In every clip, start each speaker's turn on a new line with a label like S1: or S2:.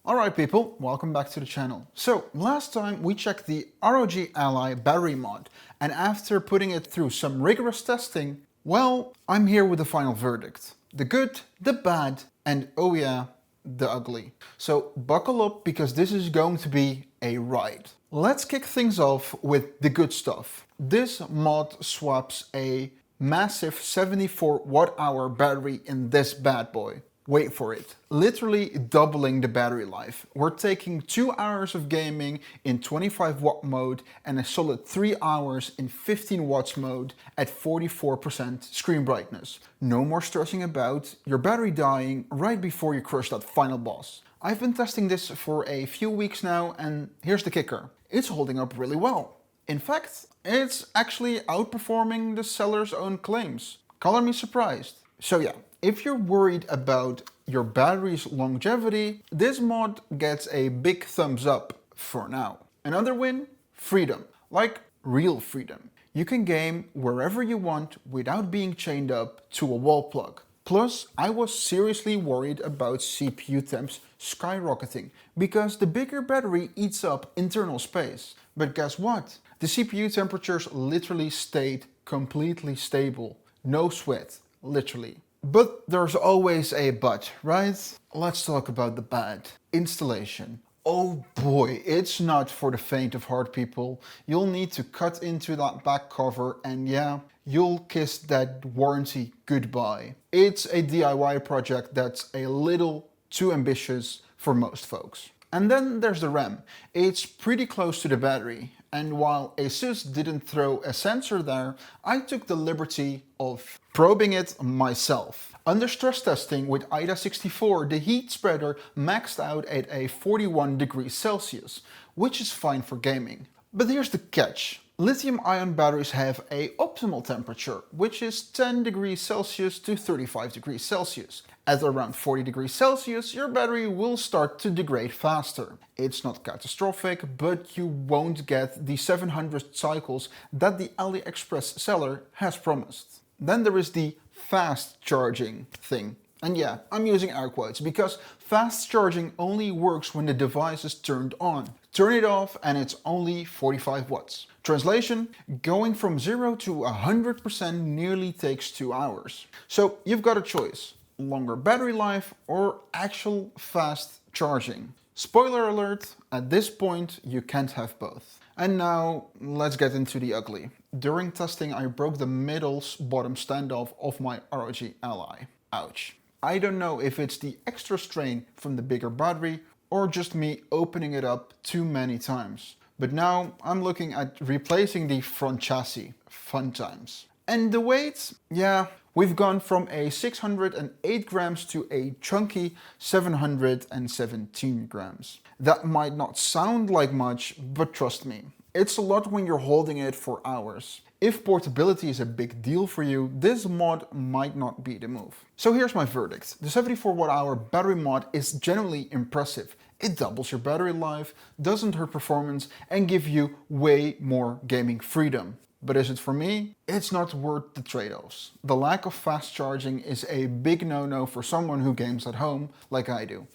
S1: Alright people, welcome back to the channel. So last time we checked the ROG Ally battery mod, and after putting it through some rigorous testing, well, I'm here with the final verdict. The good, the bad, and oh yeah, the ugly. So buckle up because this is going to be a ride. Let's kick things off with the good stuff. This mod swaps a massive 74 watt-hour battery in this bad boy. Wait for it. Literally doubling the battery life. We're taking 2 hours of gaming in 25 watt mode and a solid 3 hours in 15 watts mode at 44% screen brightness. No more stressing about your battery dying right before you crush that final boss. I've been testing this for a few weeks now, and here's the kicker. It's holding up really well. In fact, it's actually outperforming the seller's own claims. Color me surprised. So yeah. If you're worried about your battery's longevity, this mod gets a big thumbs up for now. Another win? Freedom. Like real freedom. You can game wherever you want without being chained up to a wall plug. Plus, I was seriously worried about CPU temps skyrocketing because the bigger battery eats up internal space. But guess what? The CPU temperatures literally stayed completely stable. No sweat, literally. But there's always a but, right? Let's talk about the bad. Installation. Oh boy, it's not for the faint of heart, people. You'll need to cut into that back cover and yeah, you'll kiss that warranty goodbye. It's a DIY project that's a little too ambitious for most folks. And then there's the RAM. It's pretty close to the battery. And while ASUS didn't throw a sensor there, I took the liberty of probing it myself. Under stress testing with IDA64, the heat spreader maxed out at a 41 degrees Celsius, which is fine for gaming. But here's the catch. Lithium-ion batteries have an optimal temperature, which is 10 degrees Celsius to 35 degrees Celsius. At around 40 degrees Celsius, your battery will start to degrade faster. It's not catastrophic, but you won't get the 700 cycles that the AliExpress seller has promised. Then there is the fast charging thing. And yeah, I'm using air quotes because fast charging only works when the device is turned on. Turn it off and it's only 45 watts. Translation, going from 0 to 100% nearly takes 2 hours. So you've got a choice, longer battery life or actual fast charging. Spoiler alert, at this point you can't have both. And now let's get into the ugly. During testing I broke the middle bottom standoff of my ROG Ally. Ouch. I don't know if it's the extra strain from the bigger battery or just me opening it up too many times. But now I'm looking at replacing the front chassis. Fun times. And the weight? Yeah, we've gone from a 608 grams to a chunky 717 grams. That might not sound like much, but trust me, it's a lot when you're holding it for hours. If portability is a big deal for you, this mod might not be the move. So here's my verdict. The 74 watt-hour battery mod is genuinely impressive. It doubles your battery life, doesn't hurt performance, and give you way more gaming freedom. But is it for me? It's not worth the trade-offs. The lack of fast charging is a big no-no for someone who games at home, like I do.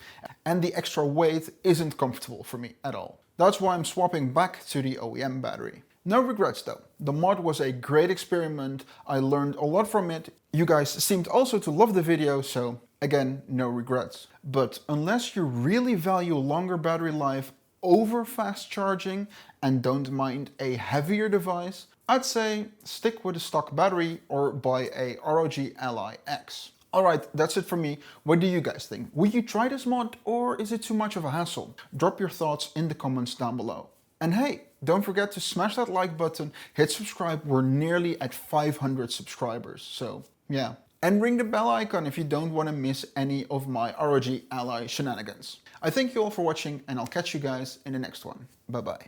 S1: And the extra weight isn't comfortable for me at all. That's why I'm swapping back to the OEM battery. No regrets though. The mod was a great experiment. I learned a lot from it. You guys seemed also to love the video, so again, no regrets. But unless you really value longer battery life over fast charging and don't mind a heavier device, I'd say stick with a stock battery or buy a ROG Ally X. Alright, that's it from me. What do you guys think? Would you try this mod or is it too much of a hassle? Drop your thoughts in the comments down below. And hey, don't forget to smash that like button, hit subscribe. We're nearly at 500 subscribers, so yeah. And ring the bell icon if you don't want to miss any of my ROG Ally shenanigans. I thank you all for watching and I'll catch you guys in the next one. Bye bye.